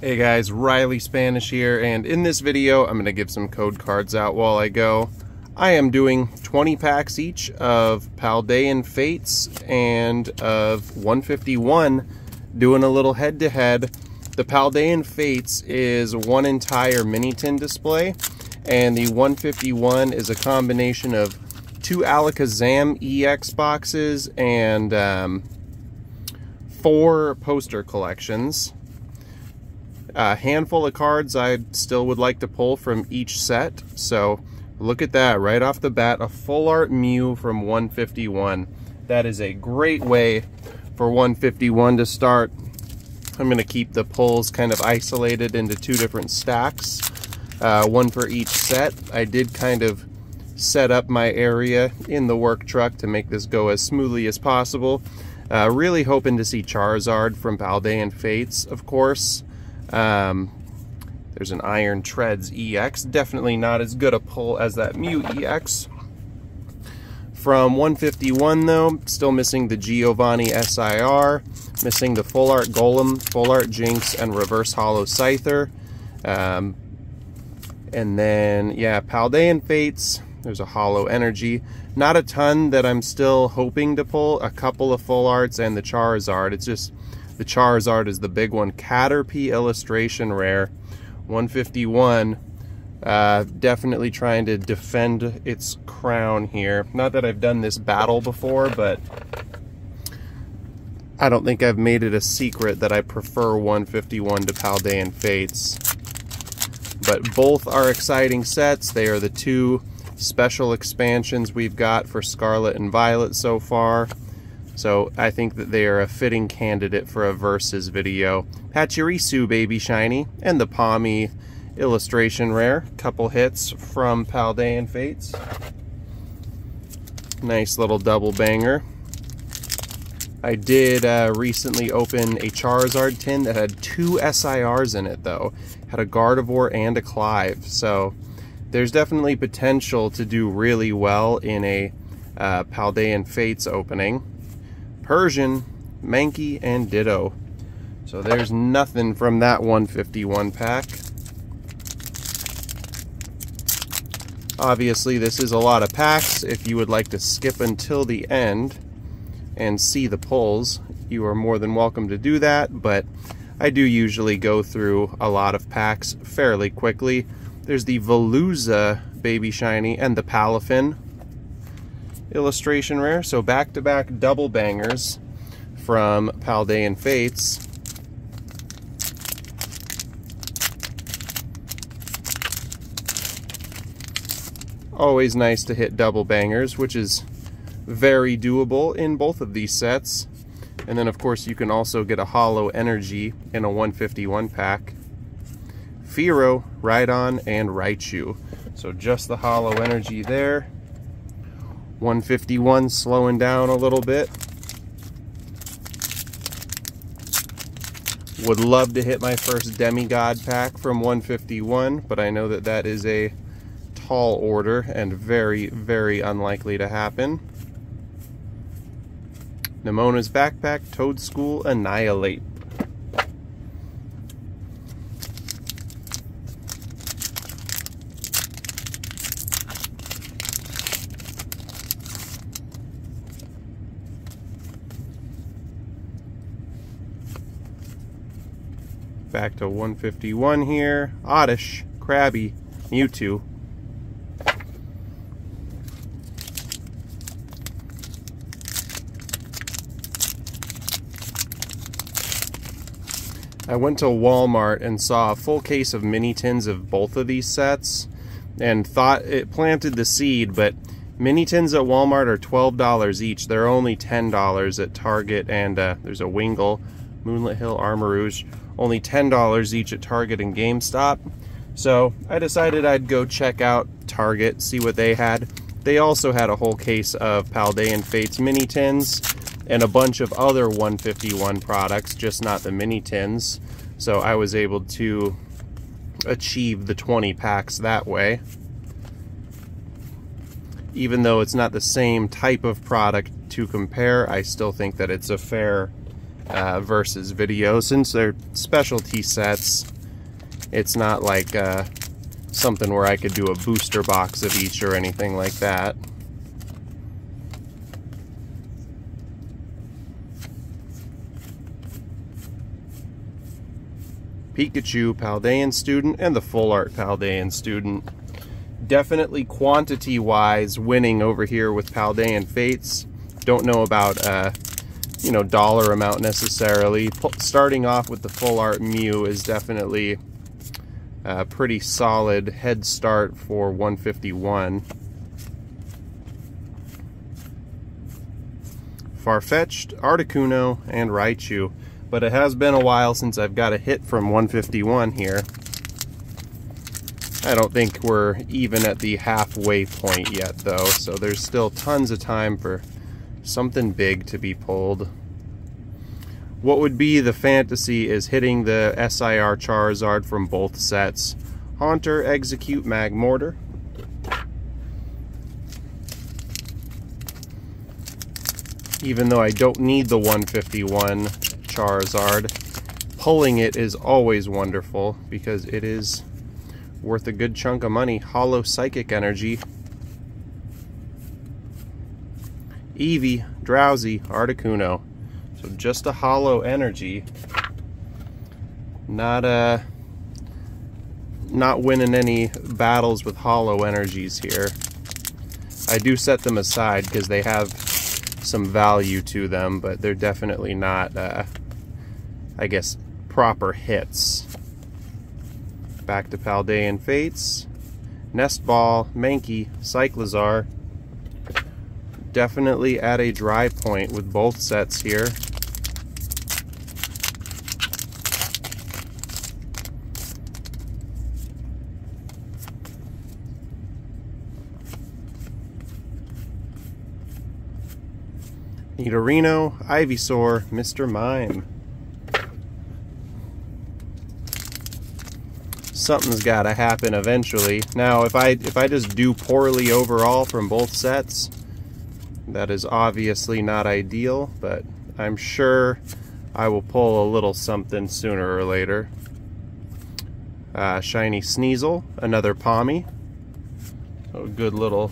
Hey guys, Riley Spanish here, and in this video I'm going to give some code cards out while I go. I am doing 20 packs each of Paldean Fates and of 151, doing a little head-to-head. The Paldean Fates is one entire mini tin display, and the 151 is a combination of 2 Alakazam EX boxes and 4 poster collections. A handful of cards I still would like to pull from each set. So look at that right off the bat, a full art Mew from 151. That is a great way for 151 to start. I'm going to keep the pulls kind of isolated into 2 different stacks, one for each set. I did kind of set up my area in the work truck to make this go as smoothly as possible. Really hoping to see Charizard from Paldean Fates, of course. There's an Iron Treads EX, definitely not as good a pull as that Mew EX. From 151 though, still missing the Giovanni SIR, missing the Full Art Golem, Full Art Jinx, and Reverse Holo Scyther. And then, yeah, Paldean Fates, there's a Holo Energy. Not a ton that I'm still hoping to pull, a couple of Full Arts and the Charizard. It's just the Charizard is the big one. Caterpie illustration rare, 151. Definitely trying to defend its crown here. Not that I've done this battle before, but I don't think I've made it a secret that I prefer 151 to Paldean Fates. But both are exciting sets. They are the 2 special expansions we've got for Scarlet and Violet so far. So I think that they are a fitting candidate for a versus video. Pachirisu Baby Shiny and the Palmy illustration rare. Couple hits from Paldean Fates. Nice little double banger. I did recently open a Charizard tin that had 2 SIRs in it though. Had a Gardevoir and a Clive. So there's definitely potential to do really well in a Paldean Fates opening. Persian, Mankey, and Ditto. So there's nothing from that 151 pack. Obviously this is a lot of packs. If you would like to skip until the end and see the pulls, you are more than welcome to do that, but I do usually go through a lot of packs fairly quickly. There's the Veluza Baby Shiny and the Palafin illustration rare, so back-to-back double bangers from Paldean Fates. Always nice to hit double bangers, which is very doable in both of these sets. And then of course you can also get a Holo Energy in a 151 pack. Fearow, Rhydon, and Raichu. So just the Holo Energy there. 151 slowing down a little bit. Would love to hit my first Demigod pack from 151, but I know that that is a tall order and very, very unlikely to happen. Nemona's Backpack, Toadschool, Annihilate. Back to 151 here. Oddish, Krabby, Mewtwo. I went to Walmart and saw a full case of mini tins of both of these sets and thought it planted the seed, but mini tins at Walmart are $12 each. They're only $10 at Target, and there's a Wingull, Moonlit Hill, Armarouge. Only $10 each at Target and GameStop. So I decided I'd go check out Target, see what they had. They also had a whole case of Paldean Fates mini tins and a bunch of other 151 products, just not the mini tins. So I was able to achieve the 20 packs that way. Even though it's not the same type of product to compare, I still think that it's a fair versus video. Since they're specialty sets, it's not like something where I could do a booster box of each or anything like that. Pikachu Paldean student and the full art Paldean student. Definitely quantity wise winning over here with Paldean Fates. Don't know about you know, dollar amount necessarily. Starting off with the full art Mew is definitely a pretty solid head start for 151. Farfetch'd, Articuno, and Raichu. But it has been a while since I've got a hit from 151 here. I don't think we're even at the halfway point yet though, so there's still tons of time for something big to be pulled. What would be the fantasy is hitting the SIR Charizard from both sets. Haunter, Execute, Magmortar. Even though I don't need the 151 Charizard, pulling it is always wonderful because it is worth a good chunk of money. Hollow Psychic Energy. Eevee, Drowsy, Articuno. So just a hollow energy. Not winning any battles with hollow energies here. I do set them aside because they have some value to them, but they're definitely not, I guess, proper hits. Back to Paldean Fates. Nest Ball, Mankey, Cyclizar. Definitely at a dry point with both sets here. Nidorino, Ivysaur, Mr. Mime. Something's got to happen eventually. Now, if I just do poorly overall from both sets, that is obviously not ideal, but I'm sure I will pull a little something sooner or later. Shiny Sneasel, another Pommy. So a good little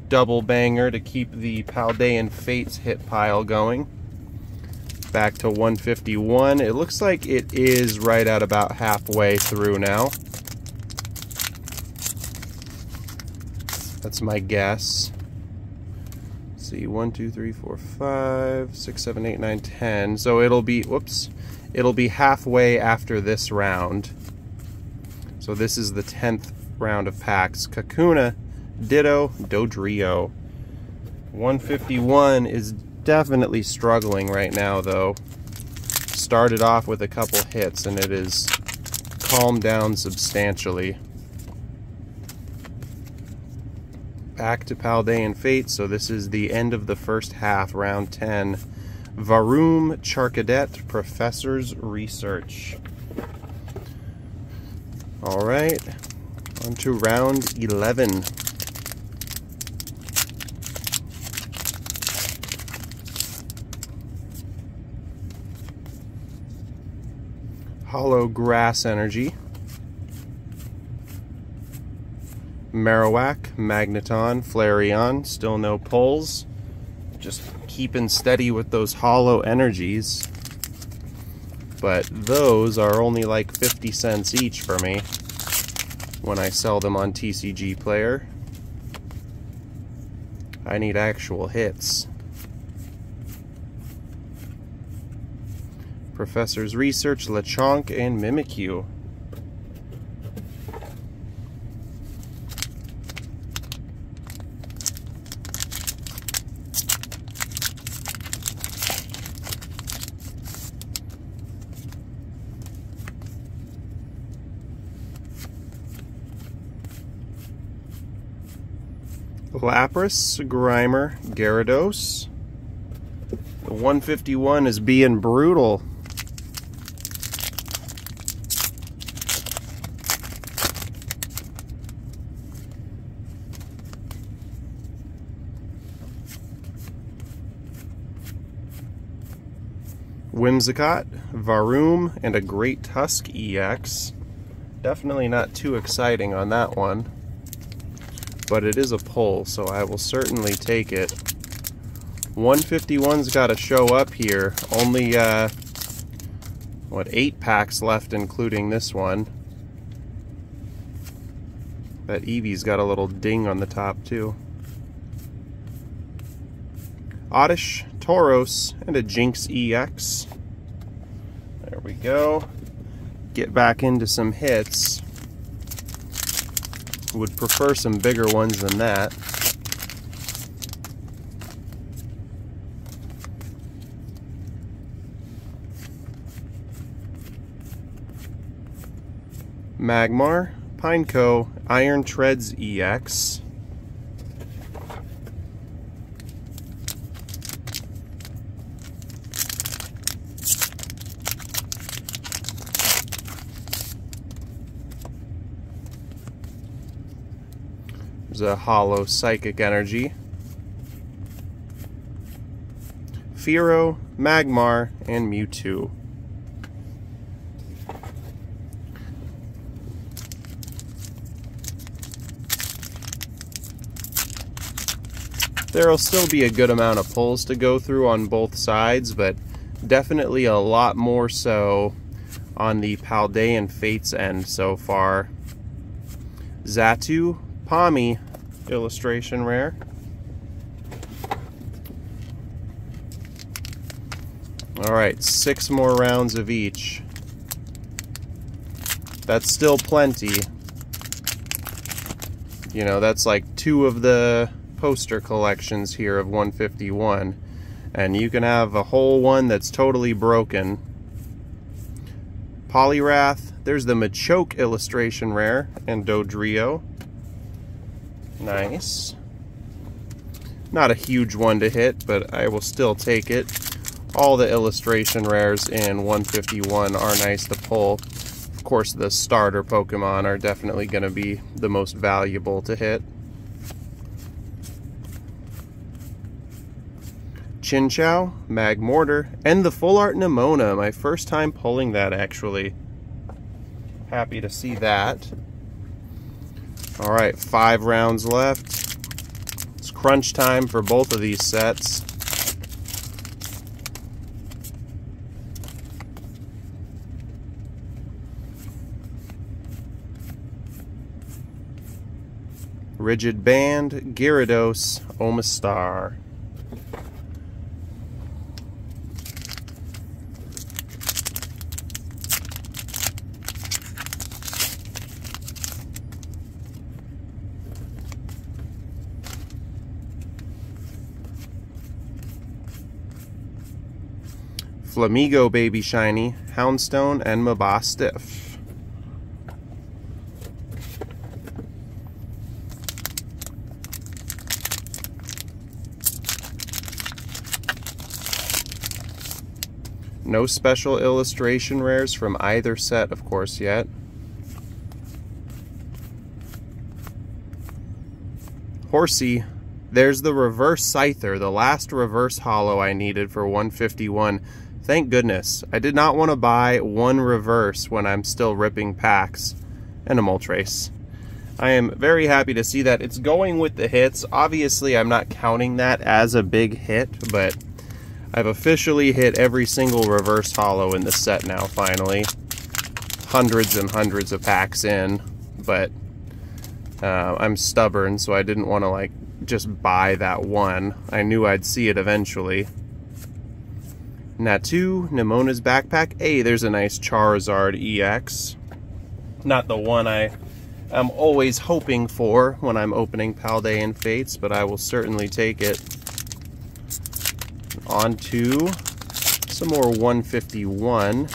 double banger to keep the Paldean Fates hit pile going. Back to 151. It looks like it is right at about halfway through now. That's my guess. Let's see, 1, 2, 3, 4, 5, 6, 7, 8, 9, 10. So it'll be, whoops, it'll be halfway after this round. So this is the 10th round of packs. Kakuna, Ditto, Dodrio. 151 is definitely struggling right now though. Started off with a couple hits and it is calmed down substantially. Back to Paldean Fate, so this is the end of the first half, round 10. Varoom, Charcadet, Professor's Research. Alright, on to round 11. Hollow Grass Energy. Marowak, Magneton, Flareon, still no pulls. Just keeping steady with those hollow energies. But those are only like 50 cents each for me when I sell them on TCG Player. I need actual hits. Professor's Research, Lechonk, and Mimikyu. Lapras, Grimer, Gyarados. The 151 is being brutal. Whimsicott, Varoom, and a Great Tusk EX. Definitely not too exciting on that one, but it is a pull, so I will certainly take it. 151's got to show up here. Only, what, 8 packs left, including this one. That Eevee's got a little ding on the top, too. Oddish, Tauros, and a Jinx EX. There we go. Get back into some hits. Would prefer some bigger ones than that. Magmar, Pineco, Iron Treads EX. There's a Hollow Psychic Energy. Fearow, Magmar, and Mewtwo. There'll still be a good amount of pulls to go through on both sides, but definitely a lot more so on the Paldean Fates end so far. Xatu, Pawmi, illustration rare. Alright, 6 more rounds of each. That's still plenty. You know, that's like 2 of the poster collections here of 151, and you can have a whole one that's totally broken. Poliwrath, there's the Machoke illustration rare, and Dodrio. Nice. Not a huge one to hit, but I will still take it. All the illustration rares in 151 are nice to pull. Of course, the starter Pokemon are definitely going to be the most valuable to hit. Chinchou, Magmortar, and the Full Art Nimona. My first time pulling that, actually. Happy to see that. Alright, 5 rounds left. It's crunch time for both of these sets. Rigid Band, Gyarados, Omastar. Flamigo Baby Shiny, Houndstone, and Mabastiff. No special illustration rares from either set, of course, yet. Horsey, there's the reverse Scyther, the last reverse holo I needed for 151. Thank goodness. I did not want to buy one reverse when I'm still ripping packs. And a Moltres. I am very happy to see that. It's going with the hits. Obviously, I'm not counting that as a big hit, but I've officially hit every single reverse holo in the set now, finally. Hundreds and hundreds of packs in, but I'm stubborn, so I didn't want to, like, just buy that one. I knew I'd see it eventually. Natu, Nimona's Backpack. Hey, there's a nice Charizard EX. Not the one I am always hoping for when I'm opening Paldean Fates, but I will certainly take it. On to some more 151.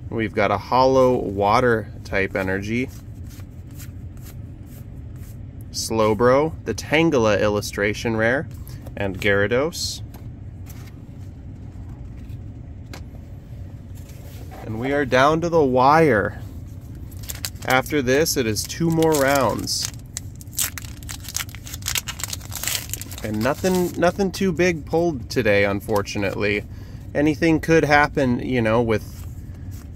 We've got a Hollow Water type energy. Slowbro, the Tangela illustration rare, and Gyarados. And we are down to the wire. After this, it is 2 more rounds. And nothing too big pulled today, unfortunately. Anything could happen, you know, with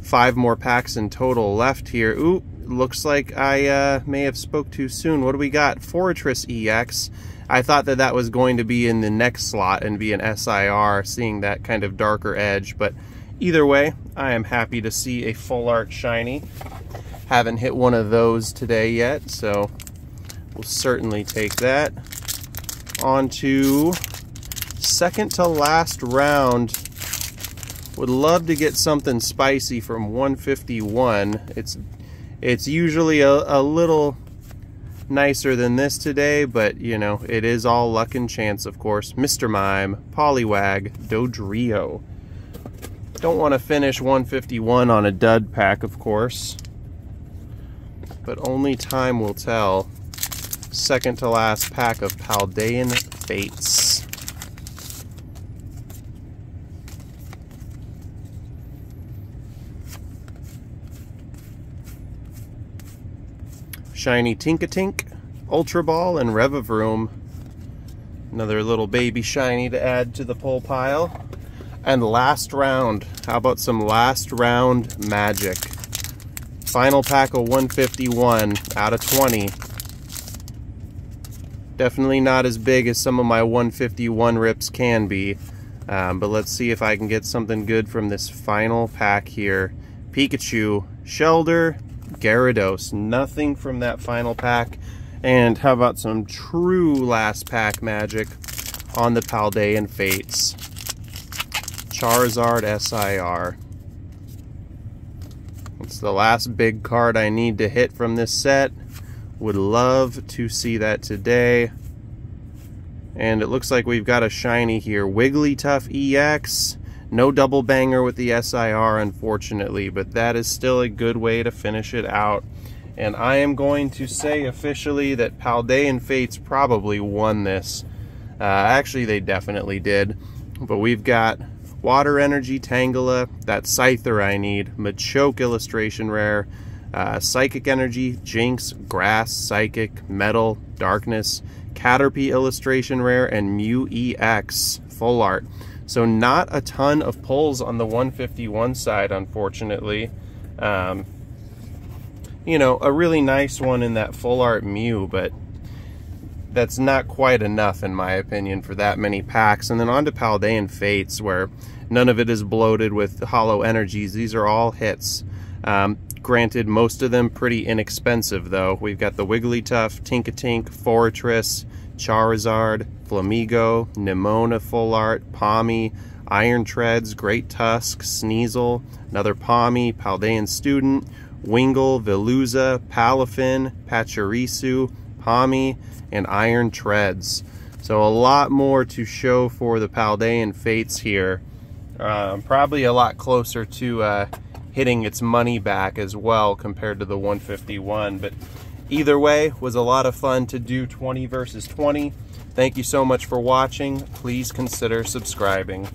5 more packs in total left here. Ooh, looks like I may have spoke too soon. What do we got? Fortress EX. I thought that was going to be in the next slot and be an SIR, seeing that kind of darker edge. But either way, I am happy to see a full art shiny. Haven't hit one of those today yet, so we'll certainly take that. On to second to last round. Would love to get something spicy from 151. It's usually a little nicer than this today, but you know, it is all luck and chance, of course. Mr. Mime, Poliwag, Dodrio. Don't want to finish 151 on a dud pack, of course, but only time will tell. Second to last pack of Paldean Fates. Shiny Tinkatink, Ultra Ball, and Revavroom. Another little baby shiny to add to the pull pile. And last round. How about some last round magic? Final pack of 151 out of 20. Definitely not as big as some of my 151 rips can be. But let's see if I can get something good from this final pack here. Pikachu, Shelder, Gyarados. Nothing from that final pack. And how about some true last pack magic on the Paldean Fates? Charizard SIR. It's the last big card I need to hit from this set. Would love to see that today. And it looks like we've got a shiny here. Wigglytuff EX. No double banger with the SIR, unfortunately, but that is still a good way to finish it out. And I am going to say officially that Paldean Fates probably won this. Actually, they definitely did. But we've got Water Energy, Tangela, that Scyther I need, Machoke illustration rare, Psychic Energy, Jinx, Grass, Psychic, Metal, Darkness, Caterpie illustration rare, and Mew EX full art. So not a ton of pulls on the 151 side, unfortunately. You know, a really nice one in that full art Mew, but that's not quite enough in my opinion for that many packs. And then on to Paldean Fates, where none of it is bloated with hollow energies. These are all hits. Granted, most of them pretty inexpensive though. We've got the Wigglytuff, Tinkatink, Fortress, Charizard, Flamigo, Nimona full art, Palmy, Iron Treads, Great Tusk, Sneasel, another Palmy, Paldean Student, Wingull, Veluza, Palafin, Pachirisu, Palmy, and Iron Treads. So a lot more to show for the Paldean Fates here. Probably a lot closer to hitting its money back as well compared to the 151. But either way, was a lot of fun to do 20 versus 20. Thank you so much for watching. Please consider subscribing.